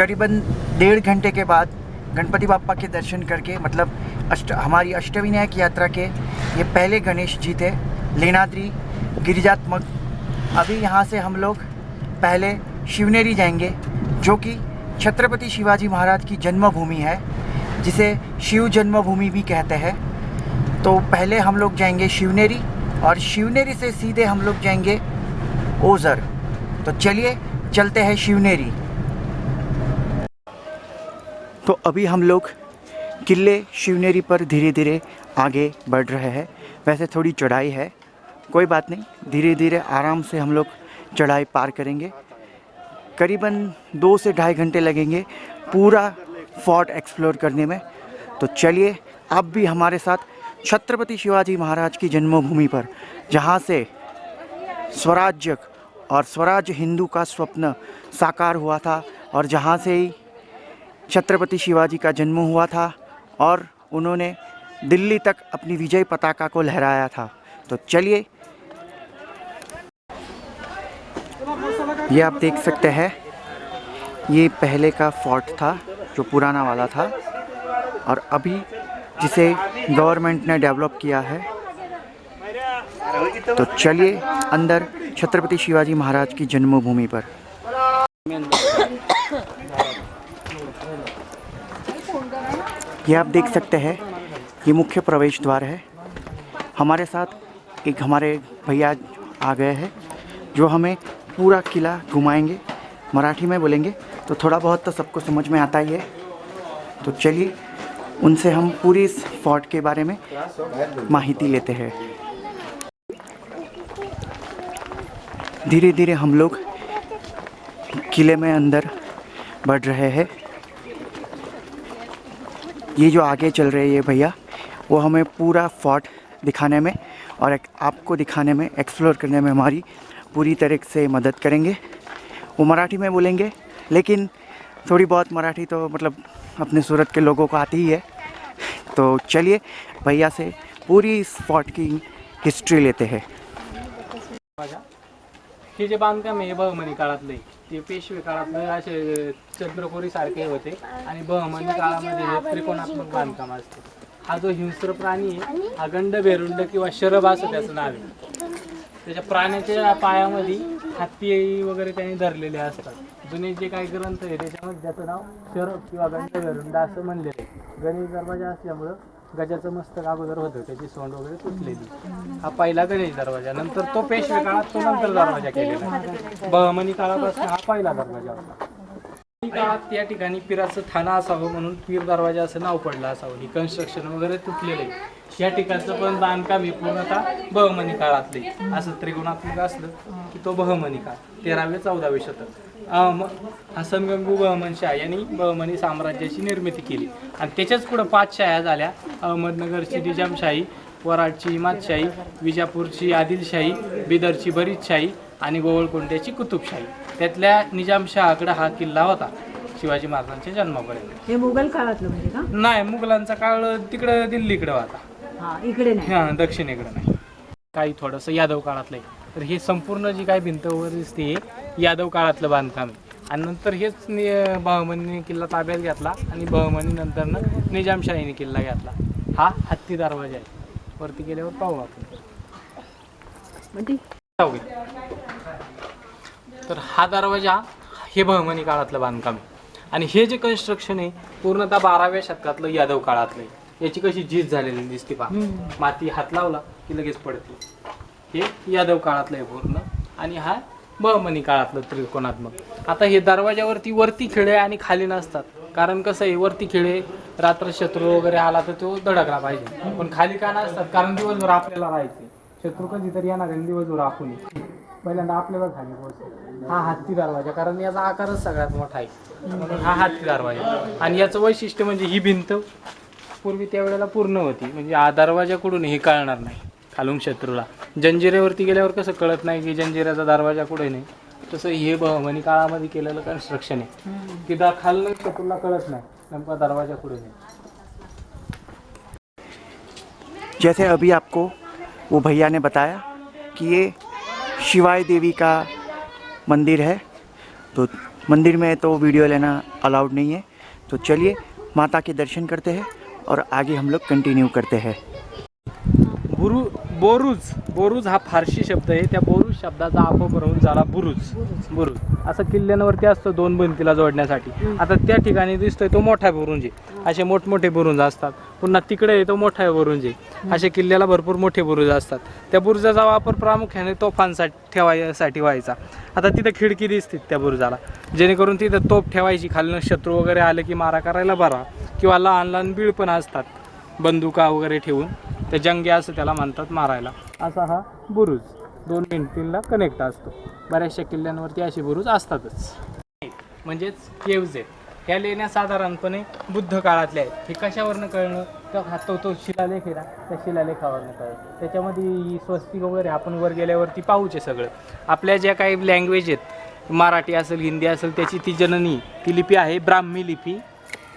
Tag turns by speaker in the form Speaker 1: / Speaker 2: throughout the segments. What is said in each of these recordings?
Speaker 1: करीबन 1.5 घंटे के बाद गणपति बाप्पा के दर्शन करके, मतलब हमारी अष्टविनायक यात्रा के ये पहले गणेश जी थे, लेनाद्री गिरिजात्मक। अभी यहाँ से हम लोग पहले शिवनेरी जाएंगे, जो कि छत्रपति शिवाजी महाराज की जन्मभूमि है, जिसे शिव जन्मभूमि भी कहते हैं। तो पहले हम लोग जाएंगे शिवनेरी, और शिवनेरी से सीधे हम लोग जाएंगे ओझर। तो चलिए चलते हैं शिवनेरी। तो अभी हम लोग किले शिवनेरी पर धीरे धीरे आगे बढ़ रहे हैं। वैसे थोड़ी चढ़ाई है, कोई बात नहीं, धीरे धीरे आराम से हम लोग चढ़ाई पार करेंगे। करीबन 2 से 2.5 घंटे लगेंगे पूरा फोर्ट एक्सप्लोर करने में। तो चलिए आप भी हमारे साथ छत्रपति शिवाजी महाराज की जन्मभूमि पर, जहाँ से स्वराज्य और स्वराज हिंदू का स्वप्न साकार हुआ था, और जहाँ से ही छत्रपति शिवाजी का जन्म हुआ था और उन्होंने दिल्ली तक अपनी विजय पताका को लहराया था। तो चलिए, ये आप देख सकते हैं, ये पहले का फोर्ट था जो पुराना वाला था, और अभी जिसे गवर्नमेंट ने डेवलप किया है। तो चलिए अंदर छत्रपति शिवाजी महाराज की जन्मभूमि पर। ये आप देख सकते हैं, ये मुख्य प्रवेश द्वार है। हमारे साथ एक हमारे भैया आ गए हैं जो हमें पूरा किला घुमाएंगे। मराठी में बोलेंगे तो थोड़ा बहुत तो सबको समझ में आता ही है। तो चलिए उनसे हम पूरी इस फोर्ट के बारे में माहिती लेते हैं। धीरे धीरे हम लोग किले में अंदर बढ़ रहे हैं। ये जो आगे चल रहे हैं ये भैया, वो हमें पूरा फोर्ट दिखाने में और आपको दिखाने में, एक्सप्लोर करने में हमारी पूरी तरह से मदद करेंगे। वो मराठी में बोलेंगे, लेकिन थोड़ी बहुत मराठी तो मतलब अपने सूरत के लोगों को आती ही है। तो चलिए भैया से पूरी इस फोर्ट की हिस्ट्री लेते हैं।
Speaker 2: हे जे बांधकाम आहे बहमनी काळातले, ते पेशवे काळातले असे चंद्रकोरी सारखे होते आणि बहमनी काळामध्ये हे त्रिकोणात्मक बांधकाम असते। हा जो हिंस्र प्राणी आहे, हा गंड बेरुंड किंवा शरभ असं त्याचं नाव आहे। त्याच्या प्राण्याच्या पायामध्ये हत्ती वगैरे त्यांनी धरलेले असतात। जुने जे काही ग्रंथ आहे त्याच्यामध्ये त्याचं नाव शरभ किंवा गंड बेरुंड असं म्हणलेलं आहे। गणेश दरवाजा असल्यामुळं गजाचं मस्तक अगोदर होतं, त्याची सोंड वगैरे तुटलेली। हा पहिला गणेश दरवाजा, नंतर तो पेशवे काळात तो नंतर दरवाजा केलेला। बहमनी काळापासून हा पहिला दरवाजा होता। काळात या ठिकाणी पीराचं ठाणं असावं म्हणून पीर दरवाजा असं नाव पडलं असावं। ही कन्स्ट्रक्शन वगैरे तुटलेलं आहे। या ठिकाणचं पण बांधकाम हे पूर्णतः बहमनी काळातले, असं त्रिकोणात्मक असलं की तो बहमनी काळ, 13वे-14वे शतक। हसन-गंगू बहमन शाह यांनी बहमनी साम्राज्याची निर्मिती केली आणि त्याच्याच पुढे 5 शाह्या झाल्या। अहमदनगरची निजामशाही, वराडची इमादशाही, विजापूरची आदिलशाही, बिदरची बरीदशाही आणि गोवळकोंड्याची कुतुबशाही। त्यातल्या निजामशहाकडे हा किल्ला होता शिवाजी महाराजांच्या जन्मापर्यंत।
Speaker 3: हे मुघल काळातलं म्हणजे का?
Speaker 2: नाही, मुघलांचा काळ तिकडे दिल्लीकडे होता।
Speaker 3: हा, इकडे नाही।
Speaker 2: हां, दक्षिणेकडे नाही। काही थोडंसं यादव काळातलं आहे। तर हे संपूर्ण जी काही भिंत वगैरे दिसते हे यादव काळातलं बांधकाम आहे। आणि नंतर हेच बहमनीने किल्ला ताब्यात घेतला आणि बहमनी नंतरनं निजामशाहीने किल्ला घेतला। हा हत्ती दरवाजा आहे, वरती गेल्यावर पाहू आपण।
Speaker 3: म्हणजे
Speaker 2: तर हा दरवाजा हे बहमनी काळातलं बांधकाम आहे आणि हे जे कन्स्ट्रक्शन आहे पूर्णतः 12व्या शतकातलं यादव काळातलं आहे। याची कशी झीज झालेली दिसते पहा, माती हात लावला की लगेच पडते। हे यादव काळातलं आहे पूर्ण आणि हा बहमनी काळातलं त्रिकोणात्मक। आता हे दरवाजावरती वरती खिळे आणि खाली नसतात, कारण कसं आहे वरती खिळे रात्र शत्रू वगैरे आला तर तो धडकला पाहिजे, पण खाली का नसतात कारण दिवसभर आपल्याला राहायचे। शत्रू कधीतरी येणार आणि दिवसभर आपण पहिल्यांदा आपल्याला खाली पोहोचतो। हा हत्ती दरवाजा, कारण याचा आकारच सगळ्यात मोठा आहे म्हणून हा हत्ती दरवाजा। आणि याचं वैशिष्ट्य म्हणजे ही भिंत पूर्वी त्यावेळेला पूर्ण होती, म्हणजे हा दरवाजा कुठून हे कळणार नाही खालून शत्रूला। जंजिरेवरती गेल्यावर कसं कळत नाही की जंजिऱ्याचा दरवाजा कुठे नाही, तसं हे बहमनी काळामध्ये केलेलं कन्स्ट्रक्शन आहे की खालून शत्रूला कळत नाही नेमका दरवाजा कुठे नाही।
Speaker 1: जैसे अभी आपको वो भैया ने बताया कि ये शिवाय देवी का मंदिर है, तो मंदिर में तो वीडियो लेना अलाउड नहीं है। तो चलिए माता के दर्शन करते हैं और आगे हम लोग कंटिन्यू करते हैं।
Speaker 2: बोरुज हा फारसी शब्द आहे। त्या बोरुज शब्दाचा अपभ्रंश झाला बुरुज असं किल्ल्यांवरती असतं दोन भिंतीला जोडण्यासाठी। आता त्या ठिकाणी दिसतोय तो मोठा बुरुज आहे, असे मोठमोठे बुरुज असतात। पुन्हा तिकडे तो मोठा बुरुज आहे, असे किल्ल्याला भरपूर मोठे बुरुज असतात। त्या बुरुजाचा वापर प्रामुख्याने तोफांसाठी ठेवायसाठी व्हायचा। आता तिथं खिडकी दिसते त्या बुरुजाला, जेणेकरून तिथं तोफ ठेवायची, खालनं शत्रू वगैरे आले की मारा करायला बरा, किंवा लहान लहान बीळ पण असतात बंदुका वगैरे ठेवून, ते जंगे असं त्याला म्हणतात मारायला। असा हा बुरुज दोन भिंतींना कनेक्ट असतो। बऱ्याचशा किल्ल्यांवरती असे बुरुज असतातच, म्हणजेच केव्ज आहेत। ह्या लेण्या साधारणपणे बुद्ध काळातल्या आहेत। हे कशावरनं कळणं, तर तो शिलालेख आहे ना, त्या शिलालेखावरनं कळतं। त्याच्यामध्ये ही स्वस्तिक वगैरे आपण वर गेल्यावरती पाहूचे सगळं। आपल्या ज्या काही लँग्वेज आहेत, मराठी असेल हिंदी असेल, त्याची ती जननी ती लिपी आहे ब्राह्मी लिपी।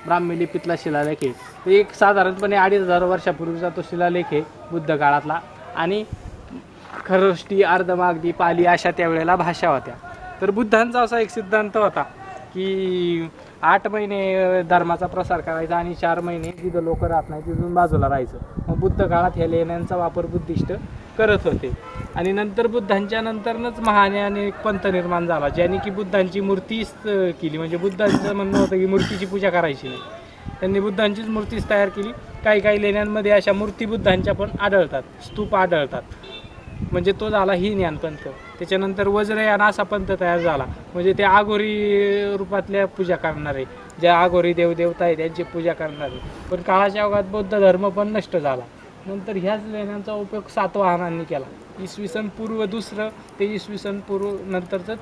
Speaker 2: ब्राह्मी लिपीतला शिलालेख आहे। तो एक साधारणपणे 2500 वर्षापूर्वीचा तो शिलालेख आहे बुद्ध काळातला। आणि खरोष्टी, अर्धमागधी, पाली अशा त्यावेळेला भाषा होत्या। तर बुद्धांचा असा एक सिद्धांत होता की 8 महिने धर्माचा प्रसार करायचा आणि 4 महिने जिथं लोक राहत नाही तिथून बाजूला राहायचं। मग बुद्ध काळात ह्या लेण्यांचा वापर बुद्धिस्ट करत होते। आणि नंतर बुद्धांच्या नंतरच महायाने एक पंथ निर्माण झाला, ज्याने की बुद्धांची मूर्तीच केली। म्हणजे बुद्धांचं म्हणणं होतं की मूर्तीची पूजा करायची नाही, त्यांनी बुद्धांचीच मूर्तीच तयार केली। काही लेण्यांमध्ये अशा मूर्ती बुद्धांच्या पण आढळतात, स्तूप आढळतात। म्हणजे तो झाला ही ज्ञानपंथ। त्याच्यानंतर वज्रयान असा पंथ तयार झाला, म्हणजे ते आघोरी रूपातल्या पूजा करणारे, ज्या आघोरी देवदेवता आहे त्यांची पूजा करणारे। पण काळाच्या ओघात बौद्ध धर्म पण नष्ट झाला। नंतर ह्याच लेण्यांचा उपयोग सातवाहनांनी केला। इसवी सन पूर्व 2 ते इसवी सन पूर्व नंतरचं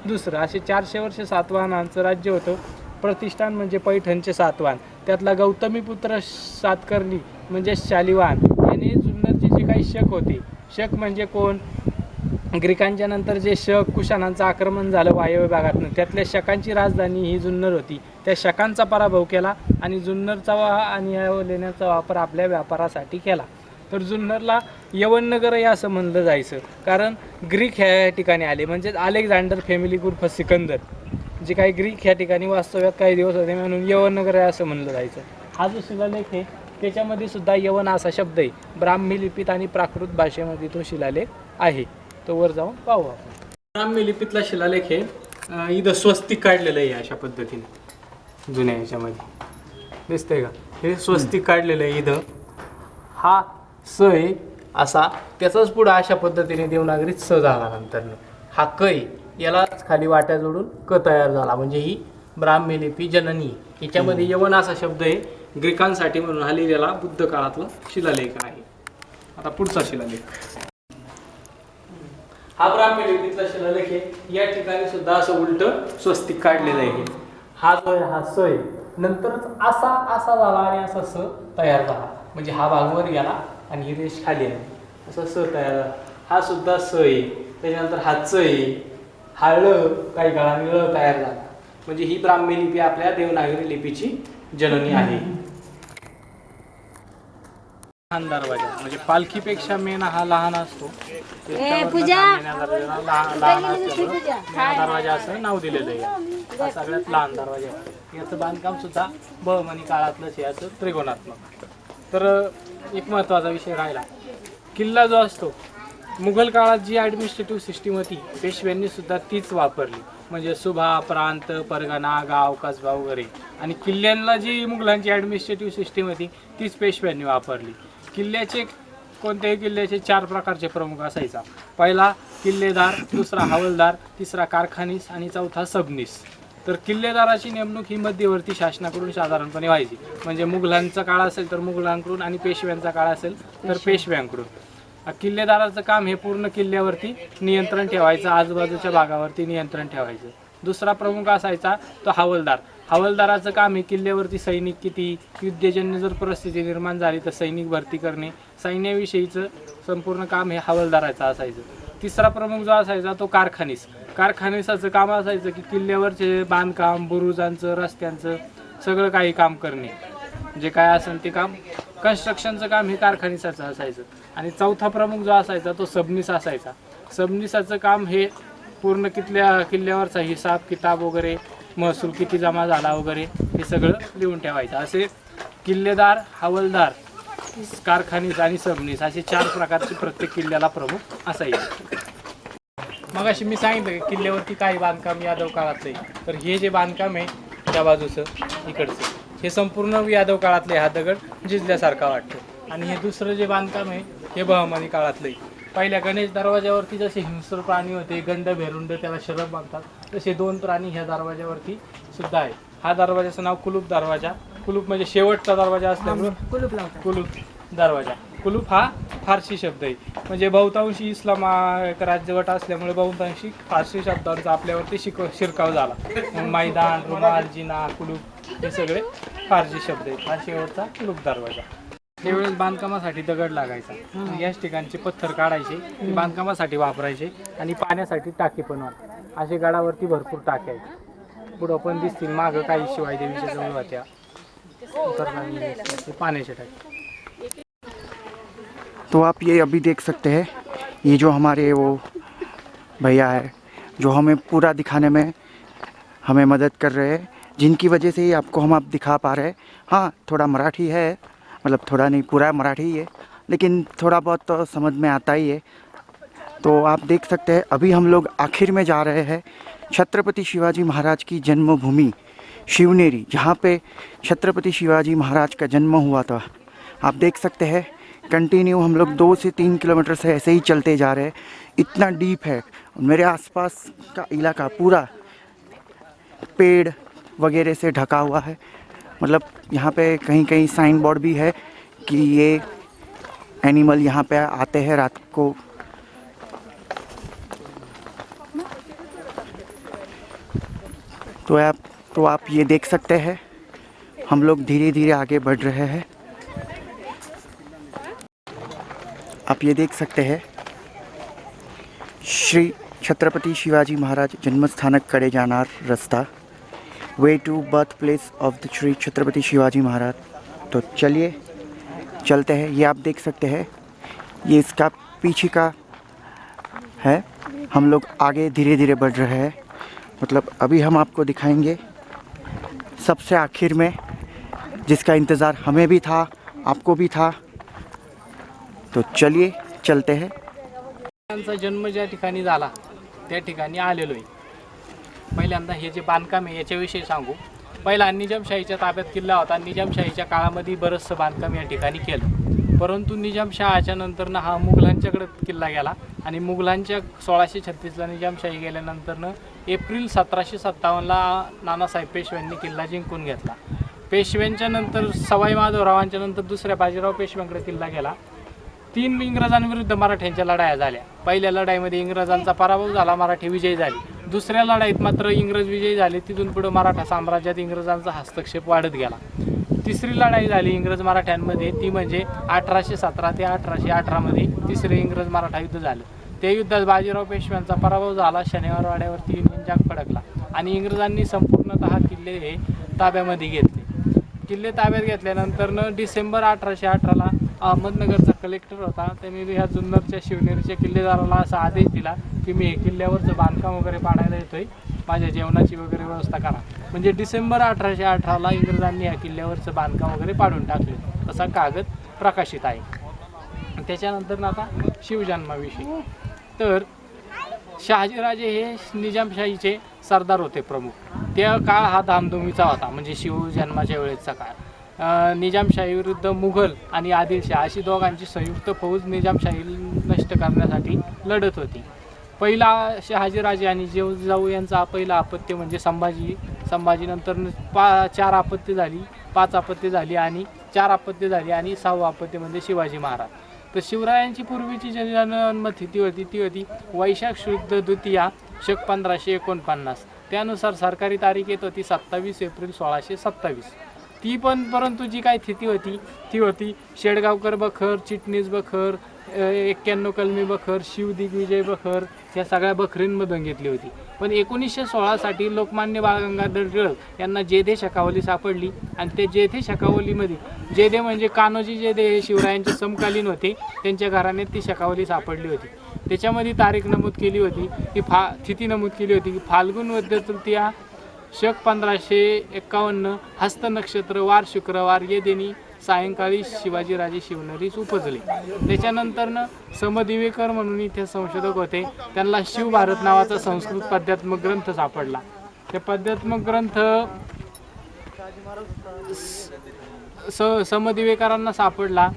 Speaker 2: 2 असे 400 वर्ष सातवाहनांचं राज्य होतं। प्रतिष्ठान म्हणजे पैठणचे सातवाहन, त्यातला गौतमीपुत्र सातकर्णी म्हणजे शालिवाहन याने जुन्नरचे जे काही शक होते, शक म्हणजे कोण, ग्रीकांच्या नंतर जे शक कुशाणांचं आक्रमण झालं वायव्य भागातनं, त्यातल्या शकांची राजधानी ही जुन्नर होती। त्या शकांचा पराभव केला आणि जुन्नरचा आणि या लेण्याचा वापर आपल्या व्यापारासाठी केला। तर जुन्नरला यवननगर असं म्हणलं जायचं, कारण ग्रीक ह्या ठिकाणी आले, म्हणजेच अलेक्झांडर फॅमिली उर्फ सिकंदर, जे काही ग्रीक ह्या ठिकाणी वास्तव्यात काही दिवस होते, म्हणून यवननगर असं म्हणलं जायचं। हा जो शिलालेख आहे त्याच्यामध्ये सुद्धा यवन असा शब्द आहे, ब्राह्मी लिपीत आणि प्राकृत भाषेमध्ये तो शिलालेख आहे। तो वर जाऊन पाहू आपण। ब्राह्मी लिपीतला शिलालेख आहे, इथं स्वस्तिक काढलेलं आहे अशा पद्धतीने जुन्या ह्याच्यामध्ये दिसतंय का, हे स्वस्तिक काढलेलं आहे इथं। हा स आहे असा, त्याचाच पुढं अशा पद्धतीने देवनागरीत स झाला। नंतर हा क आहे, यालाच खाली वाट्या जोडून क तयार झाला, म्हणजे ही ब्राह्मी लिपी जननी। याच्यामध्ये यवन असा शब्द आहे, ग्रीकांसाठी म्हणून हा लिहिलेला बुद्ध काळातला शिलालेख आहे। आता पुढचा शिलालेख, हा ब्राह्मी लिपीतला शिलालेख आहे। या ठिकाणी सुद्धा असं उलट स्वस्तिक काढलेलं आहे। हा जो आहे हा स आहे, नंतरच असा झाला आणि असा स तयार झाला, म्हणजे हा भाग वर गेला आणि ही रेष खाली आली, असा स तयार झाला। हा सुद्धा स आहे, त्याच्यानंतर हा च आहे, हा ळ काही काळाने ळ तयार झाला, म्हणजे ही ब्राह्मी लिपी आपल्या देवनागरी लिपीची जननी आहे। लहान दरवाजा म्हणजे पालखीपेक्षा मेणा हा लहान असतो, दरवाजा असं नाव दिलेलं आहे। हा सगळ्यात लहान दरवाजा आहे। याचं बांधकाम सुद्धा बहमनी काळातलंच आहे, असं त्रिकोणात्मक। तर एक महत्त्वाचा विषय राहिला, किल्ला जो असतो मुघल काळात जी ॲडमिनिस्ट्रेटिव्ह सिस्टीम होती पेशव्यांनी सुद्धा तीच वापरली, म्हणजे सुभा, प्रांत, परगणा, गाव, कसबा वगैरे। आणि किल्ल्यांना जी मुघलांची ॲडमिनिस्ट्रेटिव्ह सिस्टीम होती तीच पेशव्यांनी वापरली। किल्ल्याचे कोणत्याही किल्ल्याचे 4 प्रकारचे प्रमुख असायचा, पहिला किल्लेदार, दुसरा हवालदार, तिसरा कारखानीस आणि चौथा सबनीस। तर किल्लेदाराची नेमणूक ही मध्यवर्ती शासनाकडून साधारणपणे व्हायची, म्हणजे मुघलांचा काळ असेल तर मुघलांकडून आणि पेशव्यांचा काळ असेल तर पेशव्यांकडून। किल्लेदाराचं काम हे पूर्ण किल्ल्यावरती नियंत्रण ठेवायचं, आजूबाजूच्या भागावरती नियंत्रण ठेवायचं। दुसरा प्रमुख असायचा तो हवालदार। हवालदाराचं काम हे किल्ल्यावरती सैनिक किती, युद्धजन्य जर परिस्थिती निर्माण झाली तर सैनिक भरती करणे, सैन्याविषयीचं संपूर्ण काम हे हवालदाराचं असायचं। तिसरा प्रमुख जो असायचा तो कारखानीस। कारखानीसाचं काम असायचं की किल्ल्यावरचे बांधकाम, बुरुजांचं, रस्त्यांचं सगळं काही काम करणे, जे काय असेल ते काम, कन्स्ट्रक्शनचं काम हे कारखानीसाचं असायचं। आणि चौथा प्रमुख जो असायचा तो सबनीस असायचा। सबनीसाचं काम हे पूर्ण किल्ल्यावरचा हिसाब किताब वगैरे महसूल किती जमा झाला वगैरे हे सगळं लिहून ठेवायचं. असे किल्लेदार, हवालदार, कारखानीस आणि सबनीस असे 4 प्रकारचे प्रत्येक किल्ल्याला प्रमुख असायचे. मग अशी मी सांगितलं की किल्ल्यावरती काही बांधकाम यादव काळातले, तर हे जे बांधकाम आहे त्या बाजूचं इकडचं हे संपूर्ण यादव काळातले, हा दगड झिजल्यासारखा वाटतो. आणि हे दुसरं जे बांधकाम आहे हे बहमनी काळातले. पहिल्या गणेश दरवाज्यावरती जसे हिंस्र प्राणी होते, गंड भेरुंड त्याला शरभ बांधतात, तसे 2 प्राणी ह्या दरवाज्यावरती सुद्धा आहे. हा दरवाजाचं नाव कुलूप दरवाजा. कुलूप म्हणजे शेवटचा दरवाजा असल्यामुळं
Speaker 3: कुलूप लावतात.
Speaker 2: कुलूप दरवाजा. कुलूप हा फारसी शब्द आहे, म्हणजे बहुतांशी इस्लाम एक राज्यवट असल्यामुळे बहुतांशी फारसी शब्दांचा आपल्यावरती शिरकाव झाला. मग मैदान, रुमाल, जिना, कुलूप हे सगळे फारसी शब्द आहेत. हा शेवटचा कुलूप दरवाजा. त्यावेळेस बांधकामासाठी दगड लागायचा. याच ठिकाणचे पत्थर काढायचे, ते बांधकामासाठी वापरायचे. आणि पाण्यासाठी टाकी पण असे गडावरती भरपूर टाक्या आहेत. पुढं पण दिसतील, मागं काही शिवाय देवीच्या जवळ होत्या पाण्याच्या टाकी.
Speaker 1: तो आप ये अभी देख सकते हैं, ये जो हमारे वो भैया है जो हमें पूरा दिखाने में हमें मदद कर रहे हैं, जिनकी वजह से ही आपको हम आप दिखा पा रहे हैं. हाँ, थोड़ा मराठी है, मतलब थोड़ा नहीं, पूरा मराठी ही है, लेकिन थोड़ा बहुत तो समझ में आता ही है. तो आप देख सकते हैं अभी हम लोग आखिर में जा रहे हैं छत्रपति शिवाजी महाराज की जन्मभूमि शिवनेरी, जहाँ पे छत्रपति शिवाजी महाराज का जन्म हुआ था. आप देख सकते हैं कंटिन्यू हम लोग 2 से 3 किलोमीटर से ऐसे ही चलते जा रहे हैं. इतना डीप है. मेरे आसपास का इलाका पूरा पेड़ वगैरह से ढका हुआ है. मतलब यहाँ पे कहीं कहीं साइन बोर्ड भी है कि ये एनिमल यहाँ पे आते हैं रात को. तो आप ये देख सकते हैं हम लोग धीरे धीरे आगे बढ़ रहे हैं. आप ये देख सकते हैं श्री छत्रपति शिवाजी महाराज जन्मस्थानक कडे जाणार रस्ता, way to birth place of the Shri Chhatrapati Shivaji Maharaj. तो चलिए चलते हैं. ये आप देख सकते हैं, ये इसका पीछे का है. हम लोग आगे धीरे धीरे बढ़ रहे हैं. मतलब अभी हम आपको दिखाएंगे सबसे आखिर में, जिसका इंतज़ार हमें भी था, आपको भी था. तो चलिए चलते हैं.
Speaker 2: त्यांचा जन्म ज्या ठिकाणी झाला त्या ठिकाणी आलेलो आहे. पहिल्यांदा हे जे बांधकाम आहे याच्याविषयी सांगू. पहिला निजामशाहीच्या ताब्यात किल्ला होता. निजामशाहीच्या काळामध्ये बरंचसं बांधकाम या ठिकाणी केलं, परंतु निजामशहाच्या नंतरनं हा मुघलांच्याकडे किल्ला गेला. आणि मुघलांच्या 1636ला निजामशाही गेल्यानंतरनं एप्रिल 1757ला नानासाहेब पेशव्यांनी किल्ला जिंकून घेतला. पेशव्यांच्या नंतर सवाई माधवरावांच्या नंतर दुसऱ्या बाजीराव पेशव्यांकडे किल्ला गेला. 3 इंग्रजांविरुद्ध मराठ्यांच्या लढाया झाल्या. पहिल्या लढाईमध्ये इंग्रजांचा पराभव झाला, मराठी विजयी झाली. दुसऱ्या लढाईत मात्र इंग्रज विजयी झाले. तिथून पुढे मराठा साम्राज्यात इंग्रजांचा हस्तक्षेप वाढत गेला. तिसरी लढाई झाली इंग्रज मराठ्यांमध्ये, ती म्हणजे 1817 ते 1818मध्ये तिसरे इंग्रज मराठा युद्ध झालं. त्या युद्धात बाजीराव पेशव्यांचा पराभव झाला. शनिवार वाड्यावरती युनियन जॅक फडकला आणि इंग्रजांनी संपूर्णतः किल्ले हे ताब्यामध्ये घेतले. किल्ले ताब्यात घेतल्यानंतरनं डिसेंबर 1818ला अहमदनगरचा कलेक्टर होता, त्यांनी ह्या जुन्नरच्या शिवनेरीच्या किल्लेदाराला असा आदेश दिला की मी हे किल्ल्यावरचं बांधकाम वगैरे पाडायला येतोय, माझ्या जेवणाची वगैरे व्यवस्था करा. म्हणजे डिसेंबर 1818ला इंग्रजांनी ह्या किल्ल्यावरचं बांधकाम वगैरे पाडून टाकले. तसा कागद प्रकाशित आहे. त्याच्यानंतर आता शिवजन्माविषयी, तर शहाजीराजे हे निजामशाहीचे सरदार होते प्रमुख. त्या काळ हा धामधुमीचा होता, म्हणजे शिवजन्माच्या वेळेचा काळ. निजामशाही विरुद्ध मुघल आणि आदिलशाह अशी दोघांची संयुक्त फौज निजामशाही नष्ट करण्यासाठी लढत होती. पहिला शहाजीराजे आणि जिजाऊ यांचा पहिला अपत्य म्हणजे संभाजीनंतर 4 अपत्य झाली, 5 अपत्य झाली आणि 4 अपत्य झाली आणि 6वं अपत्य म्हणजे शिवाजी महाराज. तर शिवरायांची पूर्वीची जी जन्मतिथी होती ती होती वैशाख शुद्ध द्वितीया शक 1549. त्यानुसार सरकारी तारीख येत होती 27 एप्रिल 1627. ती पण परंतु जी काही तिथी होती ती होती शेडगावकर बखर, चिटणीस बखर, 91 कलमी बखर, शिवदिग्विजय बखर या सगळ्या बखरींमधून घेतली होती. पण 1916साठी लोकमान्य बाळ गंगाधर टिळक यांना जेधे शकावली सापडली आणि ते जेधे शकावलीमध्ये, जेधे म्हणजे कान्होजी जेधे हे शिवरायांचे समकालीन होते, त्यांच्या घराण्यात ती शकावली सापडली होती. त्याच्यामध्ये तारीख नमूद केली होती की तिथी नमूद केली होती की फाल्गुन वद्य तृतीया शक 1551 हस्त नक्षत्र वार शुक्रवार ये दिनी सायंकाळी शिवाजीराजे शिवनेरीस उपजले. त्याच्यानंतरनं समदिवेकर म्हणून इथे संशोधक होते, त्यांना शिवभारत नावाचा संस्कृत पद्यात्मक ग्रंथ सापडला. ते पद्यात्मक ग्रंथ समदिवेकरांना सापडला.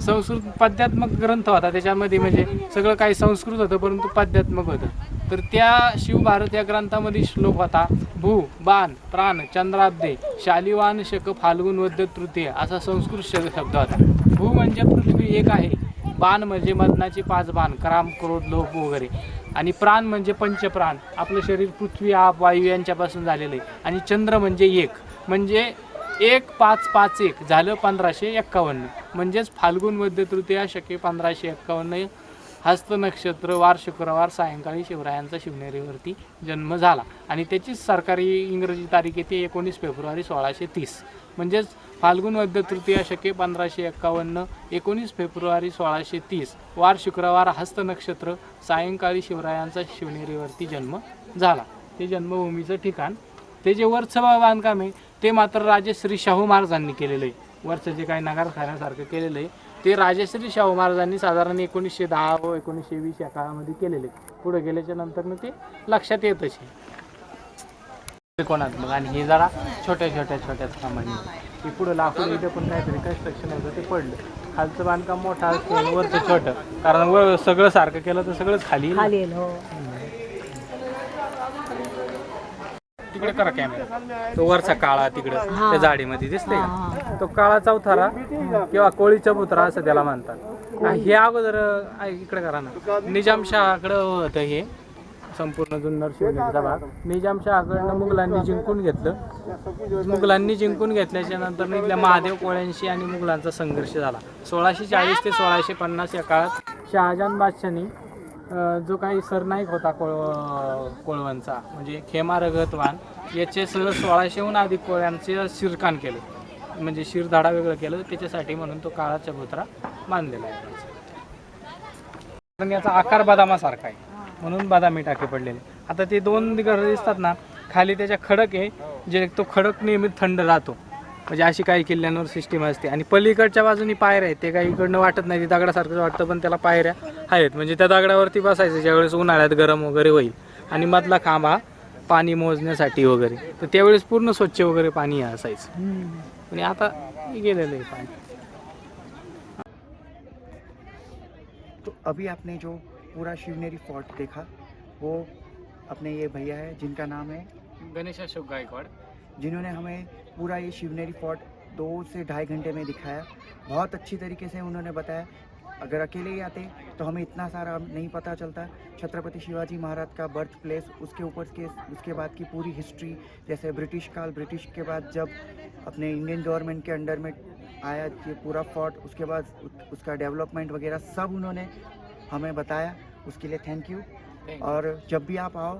Speaker 2: संस्कृत पद्यात्मक ग्रंथ होता, त्याच्यामध्ये म्हणजे सगळं काही संस्कृत होतं परंतु पद्यात्मक होतं. तर त्या शिवभारत या ग्रंथामध्ये श्लोक होता, भू बाण प्राण चंद्राब्दे शालिवान शक फाल्गुन वद्य तृतीय असा संस्कृत शब्द होता. भू म्हणजे पृथ्वी एक आहे, बाण म्हणजे मदनाचे 5 बाण क्राम क्रोध लोभ वगैरे, आणि प्राण म्हणजे पंचप्राण, आपलं शरीर पृथ्वी आप वायू यांच्यापासून झालेलं आहे, आणि चंद्र म्हणजे एक, म्हणजे 1551 झालं 1551, म्हणजेच फाल्गुन वद्य तृतीया शके 1551 हस्त नक्षत्र वार शुक्रवार सायंकाळी शिवरायांचा शिवनेरीवरती जन्म झाला. आणि त्याचीच सरकारी इंग्रजी तारीख येते 19 फेब्रुवारी 1630, म्हणजेच फाल्गुन वद्य तृतीया शके 1551 19 फेब्रुवारी 1630 वार शुक्रवार हस्त नक्षत्र सायंकाळी शिवरायांचा शिवनेरीवरती जन्म झाला. ते जन्मभूमीचं ठिकाण. ते जे वरचं बांधकाम आहे ते मात्र राजश्री शाहू महाराजांनी केलेलं आहे. वरचं जे काही नगारखान्यासारखं केलेलं आहे ते राजश्री शाहू महाराजांनी साधारण 1910 व 1920 या काळामध्ये केलेले. पुढे गेल्याच्या नंतर ते लक्षात येतच कोणात मग. आणि हे जरा छोट्या सामान्य हे पुढं लाकूड इथे पण काहीतरी कन्स्ट्रक्शन होतं ते पडलं. खालचं बांधकाम मोठं असतं, वरचं छोटं, कारण वर सगळं सारखं केलं तर सगळंच खाली
Speaker 3: खाली हो.
Speaker 2: तिकडे करा कॅमेरा. तो वरचा काळा तिकडे त्या झाडीमध्ये दिसते का, तो काळा चौथारा किंवा कोळी चबुतरा असं त्याला म्हणतात. हे अगोदर इकडे करा ना, निजामशहाकडं होतं हे संपूर्ण जुन्नर शिवनेरीचा भाग. निजामशहाकडनं मुघलांनी जिंकून घेतलं. मुघलांनी जिंकून घेतल्याच्या नंतर इथल्या महादेव कोळ्यांशी आणि मुघलांचा संघर्ष झाला. 1640 ते 1650 या काळात शहाजहान बादशाहनी जो काही सरनाईक होता कोळवांचा म्हणजे खेमा रगतवान याचे सह 1600हून अधिक कोळ्यांचे शिरकाण केलं, म्हणजे शिरधाडा वेगळं केलं. त्याच्यासाठी म्हणून तो काळा चबुतरा बांधलेला आहे. पण याचा आकार बदामासारखा आहे म्हणून बदामी टाके पडलेले. आता ते 2 घरं दिसतात ना, खाली त्याच्या खडक आहे, जे तो खडक नेहमी थंड राहतो, म्हणजे अशी काही किल्ल्यांवर सिस्टीम असते. आणि पलीकडच्या बाजूनी पायऱ्या आहेत, ते काही इकडनं वाटत नाही, ते दगडासारखं वाटतं पण त्याला पायऱ्या आहेत, म्हणजे त्या दगडावरती बसायचं ज्यावेळेस उन्हाळ्यात गरम वगैरे होईल. आणि मधला खांब हा पाणी मोजण्यासाठी वगैरे, तर त्यावेळेस पूर्ण स्वच्छ वगैरे पाणी असायचं. आणि आता गेलेलं आहे पाणी.
Speaker 1: तो अभी आपने जो पूरा शिवनेरी फोर्ट देखा वो अपने ये भैया है जिनका नाम है
Speaker 2: गणेश अशोक गायकवाड़,
Speaker 1: जिन्होंने हमें पूरा ये शिवनेरी फोर्ट 2 से ढाई घंटे में दिखाया. बहुत अच्छी तरीके से उन्होंने बताया. अगर अकेले ही आते तो हमें इतना सारा नहीं पता चलता. छत्रपति शिवाजी महाराज का बर्थ प्लेस, उसके ऊपर के उसके बाद की पूरी हिस्ट्री, जैसे ब्रिटिश काल, ब्रिटिश के बाद जब अपने इंडियन गवर्नमेंट के अंडर में आया ये पूरा फोर्ट, उसके बाद उसका डेवलपमेंट वगैरह सब उन्होंने हमें बताया. उसके लिए थैंक यू. और जब भी आप आओ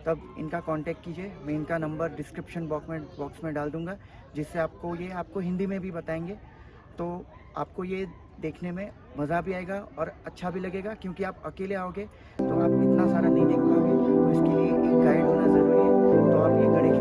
Speaker 1: तब इनका कांटेक्ट कीजिए. मैं इनका नंबर डिस्क्रिप्शन बॉक्स में डाल दूंगा, जिससे आपको हिंदी में भी बताएंगे. तो आपको ये देखने में मज़ा भी आएगा और अच्छा भी लगेगा, क्योंकि आप अकेले आओगे तो आप इतना सारा नहीं देख पाओगे. तो इसके लिए एक गाइड होना ज़रूरी है. तो आप ये गणेश